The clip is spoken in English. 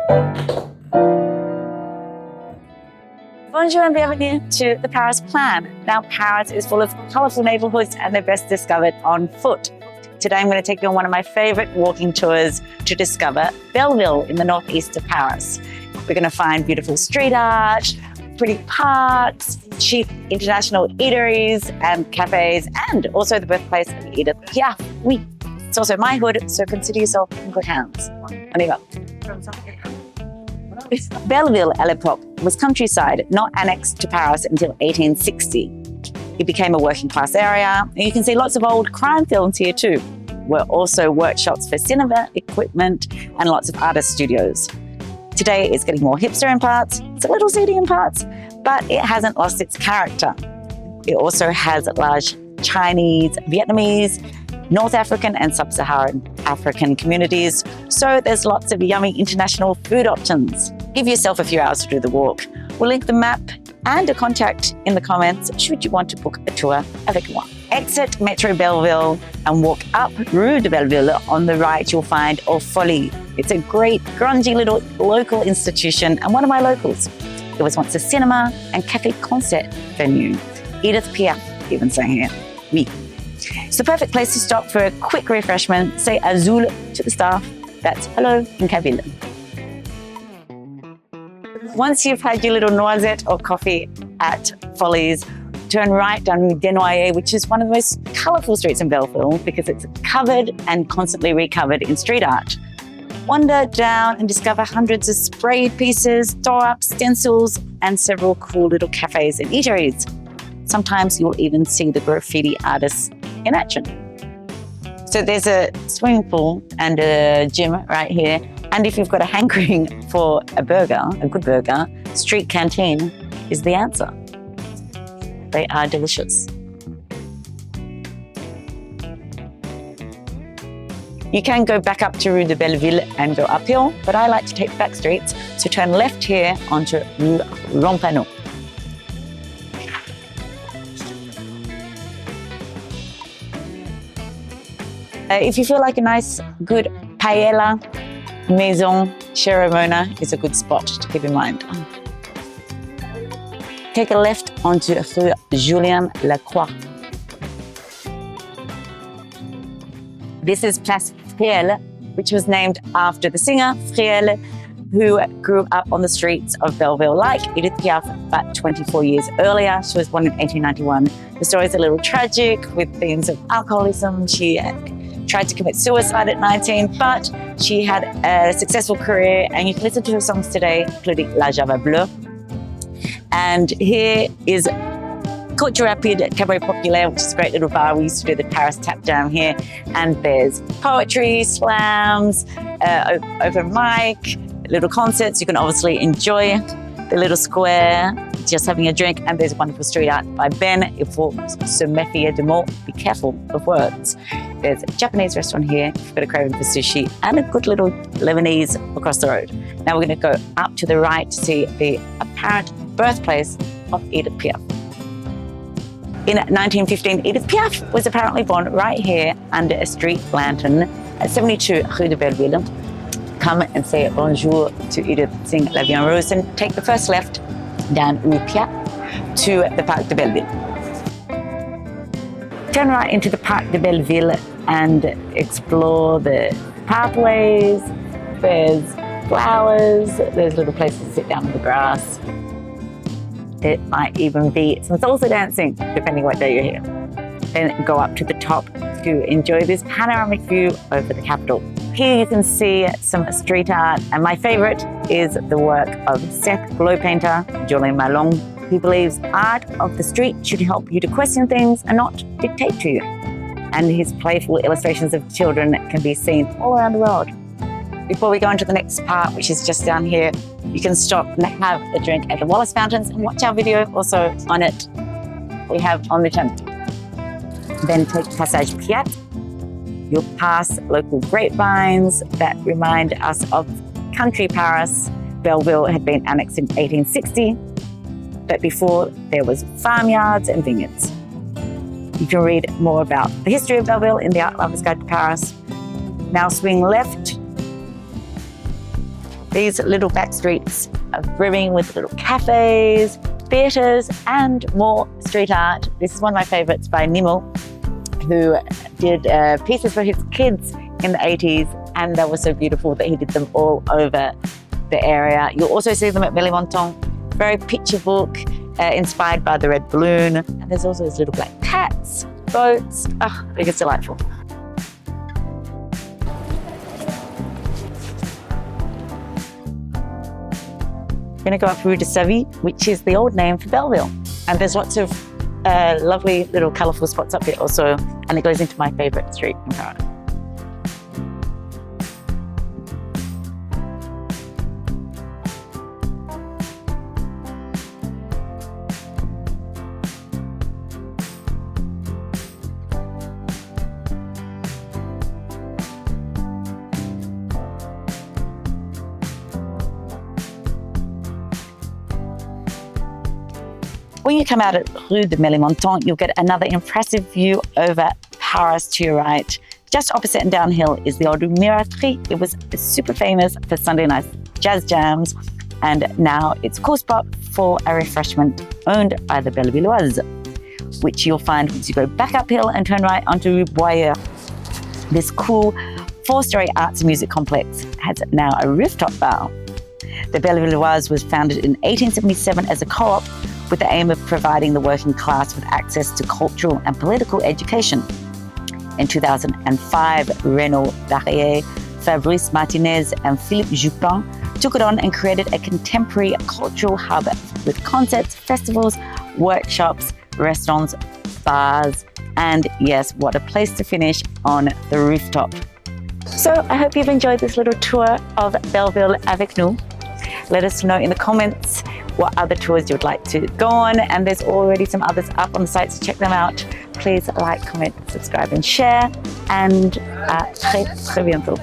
Bonjour and bienvenue to the Paris Plan. Now, Paris is full of colourful neighbourhoods and they're best discovered on foot. Today, I'm going to take you on one of my favourite walking tours to discover Belleville in the northeast of Paris. We're going to find beautiful street art, pretty parks, chic international eateries and cafes, and also the birthplace of Edith Piaf. Oui, it's also my hood, so consider yourself in good hands. On y va. Belleville, à l'époque, was countryside, not annexed to Paris until 1860. It became a working class area. And you can see lots of old crime films here too. We're also workshops for cinema equipment and lots of artist studios. Today it's getting more hipster in parts, it's a little seedy in parts, but it hasn't lost its character. It also has large Chinese, Vietnamese, North African and Sub-Saharan African communities, so there's lots of yummy international food options. Give yourself a few hours to do the walk. We'll link the map and a contact in the comments should you want to book a tour avec moi. Exit Metro Belleville and walk up Rue de Belleville. On the right, you'll find Aux Folies. It's a great, grungy little local institution and one of my locals. It was once a cinema and cafe concert venue. Edith Piaf even sang here. Oui. It's the perfect place to stop for a quick refreshment. Say azul to the staff. That's hello in Kabyle. Once you've had your little noisette or coffee at Folies, turn right down Rue Denoyer, which is one of the most colourful streets in Belleville because it's covered and constantly recovered in street art. Wander down and discover hundreds of sprayed pieces, door-up stencils, and several cool little cafes and eateries. Sometimes you'll even see the graffiti artists in action. So there's a swimming pool and a gym right here. And if you've got a hankering for a burger, a good burger, street canteen is the answer. They are delicious. You can go back up to Rue de Belleville and go uphill, but I like to take Backstreets, so turn left here onto Rue Rampano. If you feel like a nice, good paella, maison, Cheromona is a good spot to keep in mind. Take a left onto Rue Julien Lacroix. This is Place Fréhel, which was named after the singer Fréhel, who grew up on the streets of Belleville like Edith Piaf, but 24 years earlier. She was born in 1891. The story is a little tragic with themes of alcoholism. She tried to commit suicide at 19, but she had a successful career, and you can listen to her songs today, including La Java Bleue. And here is Culture Rapide Cabaret Populaire, which is a great little bar. We used to do the Paris tap down here. And there's poetry, slams, open mic, little concerts. You can obviously enjoy the little square, just having a drink. And there's wonderful street art by Ben. Il faut se méfier de mots. Be careful of words. There's a Japanese restaurant here if you've got a craving for sushi, and a good little Lebanese across the road. Now we're going to go up to the right to see the apparent birthplace of Edith Piaf. In 1915, Edith Piaf was apparently born right here under a street lantern at 72 Rue de Belleville. Come and say bonjour to Edith, sing La Vie en Rose, and take the first left down Rue Piaf to the Parc de Belleville. Turn right into the Parc de Belleville and explore the pathways. There's flowers, there's little places to sit down in the grass. It might even be some salsa dancing, depending what day you're here. Then go up to the top to enjoy this panoramic view over the capital. Here you can see some street art, and my favorite is the work of Seth glow painter Julien Malon, who believes art of the street should help you to question things and not dictate to you. And his playful illustrations of children can be seen all around the world. Before we go into the next part, which is just down here, you can stop and have a drink at the Wallace Fountains and watch our video also on it we have on the channel. Then take Passage Piat. You'll pass local grapevines that remind us of country Paris. Belleville had been annexed in 1860, but before there was farmyards and vineyards. You can read more about the history of Belleville in the Art Lover's Guide to Paris. Now swing left. These little back streets are brimming with little cafes, theatres and more street art. This is one of my favourites by Nemo, who did pieces for his kids in the 80s, and they were so beautiful that he did them all over the area. You'll also see them at Mélismontant, very picture book, inspired by the red balloon. And there's also these little black cats, boats. Oh, I think it's delightful. I'm gonna go up Rue de Savies, which is the old name for Belleville. And there's lots of lovely little colourful spots up here also, and it goes into my favourite street in Paris. When you come out at Rue de Mélismontant, you'll get another impressive view over Paris to your right. Just opposite and downhill is the old Miraterie. It was super famous for Sunday night jazz jams, and now it's a cool spot for a refreshment owned by the Belleviloise, which you'll find once you go back uphill and turn right onto Rue Denoyer. This cool 4-story arts and music complex has now a rooftop bar. The Belleviloise was founded in 1877 as a co-op with the aim of providing the working class with access to cultural and political education. In 2005, Renaud Barrier, Fabrice Martinez and Philippe Jupin took it on and created a contemporary cultural hub with concerts, festivals, workshops, restaurants, bars, and yes, what a place to finish on the rooftop. So I hope you've enjoyed this little tour of Belleville avec nous. Let us know in the comments what other tours you'd like to go on, and there's already some others up on the site, so check them out. Please like, comment, subscribe and share, and à très bientôt.